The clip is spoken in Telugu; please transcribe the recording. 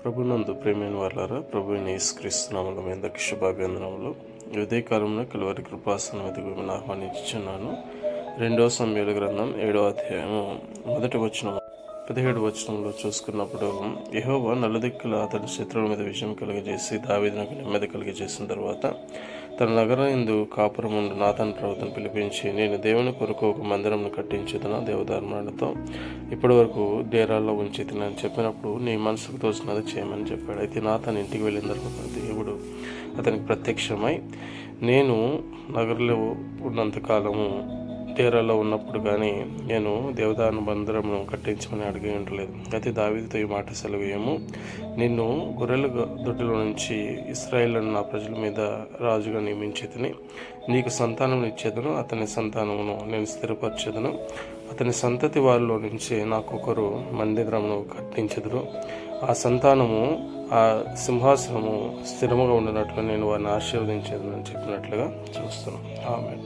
ప్రభునందు ప్రేమైన వాళ్ళారా, ప్రభు అయిన యేసుక్రీస్తు నామములో మీ అందరికీ శుభాభివందనములు. ఉదయ కాలంలో కలువరి కృపాసనం ఎదుగు మిమ్మల్ని ఆహ్వానించుచున్నాను. 2 సమూయేలు గ్రంథం 7వ అధ్యాయము 17 వచనంలో చూసుకున్నప్పుడు, యెహోవా నలుదిక్కుల అతని శత్రువుల మీద విజయం కలుగజేసి దావీదునకు నెమ్మది కలుగజేసిన తర్వాత తన నగరమందు కాపురముండు నాతాను ప్రవక్తను పిలిపించి, నేను దేవుని కొరకు ఒక మందిరంను కట్టించుదును దేవదారుమాలతో ఇప్పటి వరకు డేరాల్లో ఉంచి తినని చెప్పినప్పుడు నీ మనసుకు తోచినది చేయమని చెప్పాడు. అయితే నాతాను ఇంటికి వెళ్ళిన తర్వాత దేవుడు అతనికి ప్రత్యక్షమై, నేను నగరంలో ఉన్నంతకాలము డేరాలో ఉన్నప్పుడు కానీ నేను దేవదారు మందిరమును కట్టించమని అడిగి ఉండలేదు. అయితే దావీదుతో ఈ మాట సెలవేయము, నిన్ను గొర్రెల దొడ్డిలో నుంచి ఇశ్రాయేలును నా ప్రజల మీద రాజుగా నియమించేదని, నీకు సంతానం ఇచ్చేదను, అతని సంతానమును నేను స్థిరపరచేదను, అతని సంతతి వారిలో నుంచి నాకొకరు మందిరమును కట్టించెదరు, ఆ సంతానము ఆ సింహాసనము స్థిరముగా ఉండినట్లు నేను వారిని ఆశీర్వదించేదని చెప్పినట్లుగా చూస్తున్నాను. ఆమేన్.